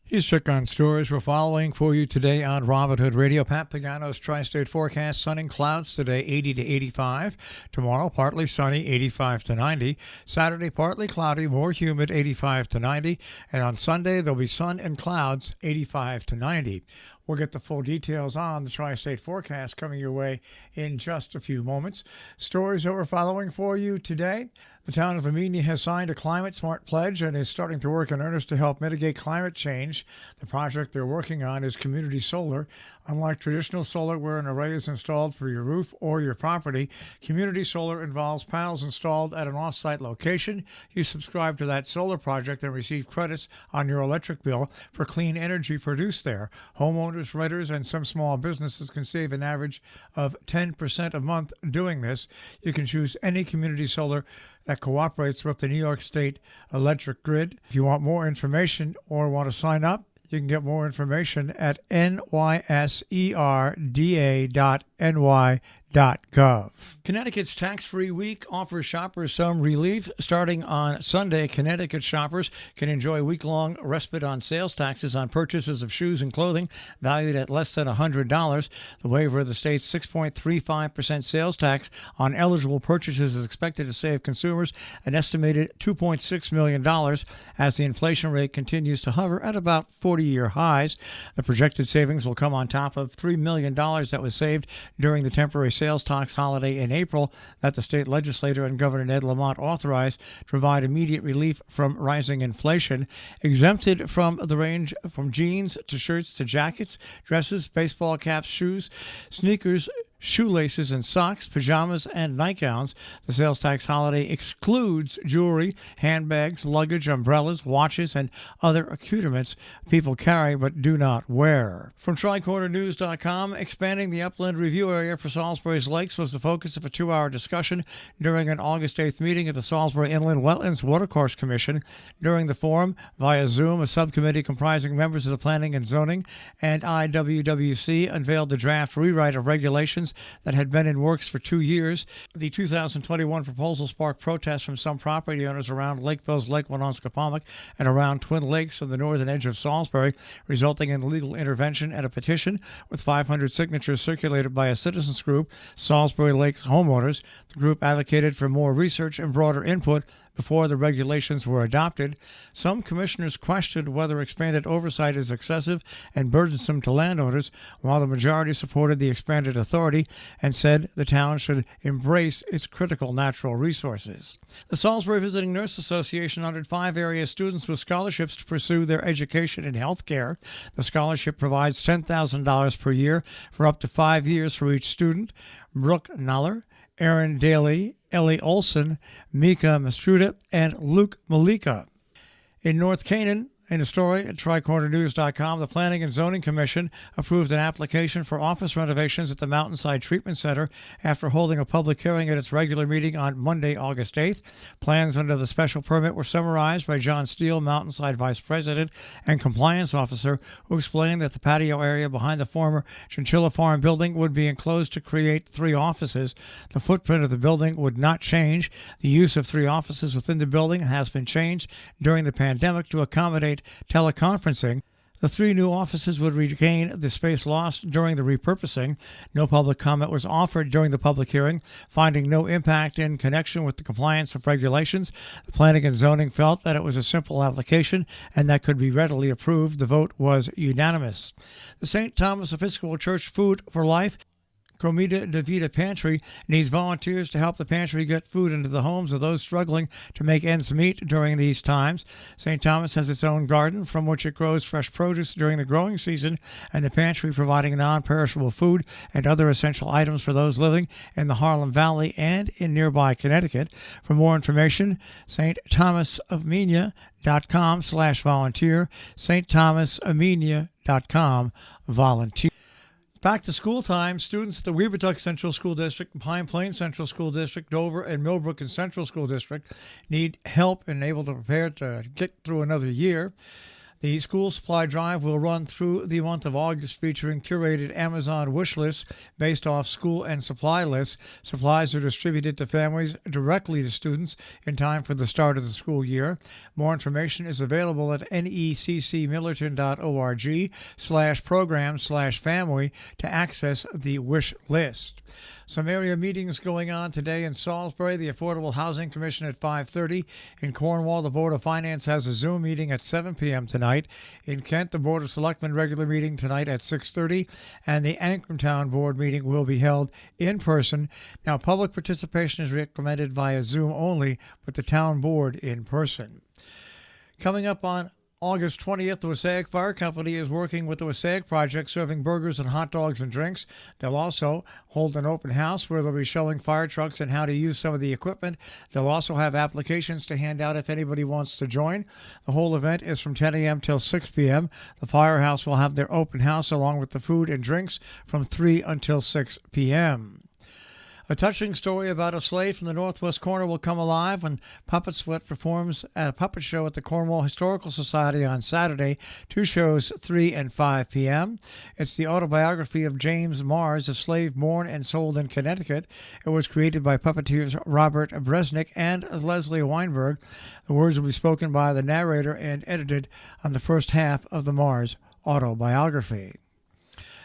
Here's check on stories we're following for you today on Robin Hood Radio. Pat Pagano's Tri-State forecast: sunny and clouds today, 80 to 85. Tomorrow, partly sunny, 85 to 90. Saturday, partly cloudy, more humid, 85 to 90. And on Sunday, there'll be sun and clouds, 85 to 90. We'll get the full details on the Tri-State forecast coming your way in just a few moments. Stories that we're following for you today. The town of Amenia has signed a Climate Smart pledge and is starting to work in earnest to help mitigate climate change. The project they're working on is community solar. Unlike traditional solar, where an array is installed for your roof or your property, community solar involves panels installed at an off-site location. You subscribe to that solar project and receive credits on your electric bill for clean energy produced there. Homeowners, renters, and some small businesses can save an average of 10% a month doing this. You can choose any community solar that cooperates with the New York State electric grid. If you want more information or want to sign up, you can get more information at nyserda.ny.gov. Connecticut's tax-free week offers shoppers some relief. Starting on Sunday, Connecticut shoppers can enjoy week-long respite on sales taxes on purchases of shoes and clothing valued at less than $100. The waiver of the state's 6.35% sales tax on eligible purchases is expected to save consumers an estimated $2.6 million as the inflation rate continues to hover at about 40-year highs. The projected savings will come on top of $3 million that was saved during the temporary sales tax holiday in April that the state legislature and Governor Ned Lamont authorized to provide immediate relief from rising inflation. Exempted from the range from jeans to shirts to jackets, dresses, baseball caps, shoes, sneakers, shoelaces and socks, pajamas, and nightgowns. The sales tax holiday excludes jewelry, handbags, luggage, umbrellas, watches, and other accoutrements people carry but do not wear. From TricornerNews.com, expanding the upland review area for Salisbury's lakes was the focus of a 2-hour discussion during an August 8th meeting at the Salisbury Inland Wetlands Watercourse Commission. During the forum, via Zoom, a subcommittee comprising members of the Planning and Zoning and IWWC unveiled the draft rewrite of regulations that had been in works for 2 years. The 2021 proposal sparked protests from some property owners around Lakeville's Lake Winonsquepamak and around Twin Lakes on the northern edge of Salisbury, resulting in legal intervention and a petition with 500 signatures circulated by a citizens group, Salisbury Lakes Homeowners. The group advocated for more research and broader input before the regulations were adopted. Some commissioners questioned whether expanded oversight is excessive and burdensome to landowners, while the majority supported the expanded authority and said the town should embrace its critical natural resources. The Salisbury Visiting Nurse Association honored 5 area students with scholarships to pursue their education in health care. The scholarship provides $10,000 per year for up to 5 years for each student. Brooke Naller, Aaron Daly, Ellie Olson, Mika Mastruda, and Luke Malika. In North Canaan, in a story at TricornerNews.com, the Planning and Zoning Commission approved an application for office renovations at the Mountainside Treatment Center after holding a public hearing at its regular meeting on Monday, August 8th. Plans under the special permit were summarized by John Steele, Mountainside Vice President and Compliance Officer, who explained that the patio area behind the former Chinchilla Farm building would be enclosed to create 3 offices. The footprint of the building would not change. The use of 3 offices within the building has been changed during the pandemic to accommodate teleconferencing. The 3 new offices would regain the space lost during the repurposing. No public comment was offered during the public hearing, finding no impact in connection with the compliance of regulations. The Planning and Zoning felt that it was a simple application and that could be readily approved. The vote was unanimous. The St. Thomas Episcopal Church Food for Life Comida de Vida Pantry needs volunteers to help the pantry get food into the homes of those struggling to make ends meet during these times. St. Thomas has its own garden from which it grows fresh produce during the growing season, and the pantry providing non-perishable food and other essential items for those living in the Harlem Valley and in nearby Connecticut. For more information, stthomasofmenia.com/volunteer, stthomasofmenia.com/volunteer. Back to school time. Students at the Weavertuck Central School District, Pine Plains Central School District, Dover, and Millbrook and Central School District need help and able to prepare to get through another year. The school supply drive will run through the month of August, featuring curated Amazon wish lists based off school and supply lists. Supplies are distributed to families directly to students in time for the start of the school year. More information is available at neccmillerton.org/program/family to access the wish list. Some area meetings going on today in Salisbury. The Affordable Housing Commission at 5:30. In Cornwall, the Board of Finance has a Zoom meeting at 7 p.m. tonight. In Kent, the Board of Selectmen regular meeting tonight at 6:30, and the Ancramtown Board meeting will be held in person. Now, public participation is recommended via Zoom only, with the town board in person. Coming up on August 20th, the Wassaic Fire Company is working with the Wassaic Project, serving burgers and hot dogs and drinks. They'll also hold an open house where they'll be showing fire trucks and how to use some of the equipment. They'll also have applications to hand out if anybody wants to join. The whole event is from 10 a.m. till 6 p.m. The firehouse will have their open house along with the food and drinks from 3 until 6 p.m. A touching story about a slave from the northwest corner will come alive when Puppet Sweat performs at a puppet show at the Cornwall Historical Society on Saturday. 2 shows, 3 and 5 p.m. It's the autobiography of James Mars, a slave born and sold in Connecticut. It was created by puppeteers Robert Bresnick and Leslie Weinberg. The words will be spoken by the narrator and edited on the first half of the Mars autobiography.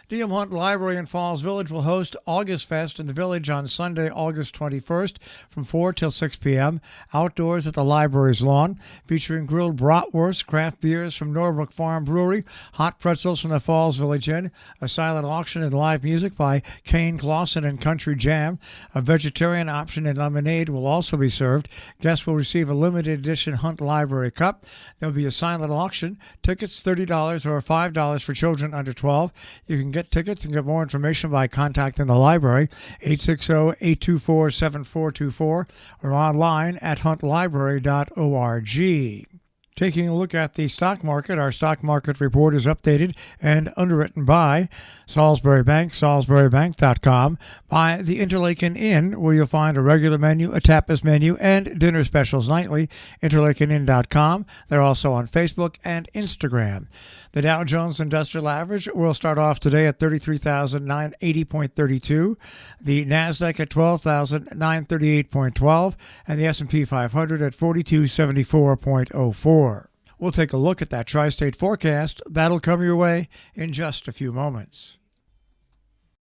D.M. Hunt Library in Falls Village will host August Fest in the village on Sunday, August 21st from 4 till 6 p.m. outdoors at the library's lawn, featuring grilled bratwurst, craft beers from Norbrook Farm Brewery, hot pretzels from the Falls Village Inn, a silent auction and live music by Kane Clausen and Country Jam. A vegetarian option and lemonade will also be served. Guests will receive a limited edition Hunt Library cup. There'll be a silent auction. Tickets $30 or $5 for children under 12. You can get tickets and get more information by contacting the library, 860-824-7424, or online at huntlibrary.org. Taking a look at the stock market, our stock market report is updated and underwritten by Salisbury Bank, salisburybank.com, by the Interlaken Inn, where you'll find a regular menu, a tapas menu, and dinner specials nightly, interlakeninn.com. They're also on Facebook and Instagram. The Dow Jones Industrial Average will start off today at 33,980.32, the NASDAQ at 12,938.12, and the S&P 500 at 4274.04. We'll take a look at that tri-state forecast. That'll come your way in just a few moments.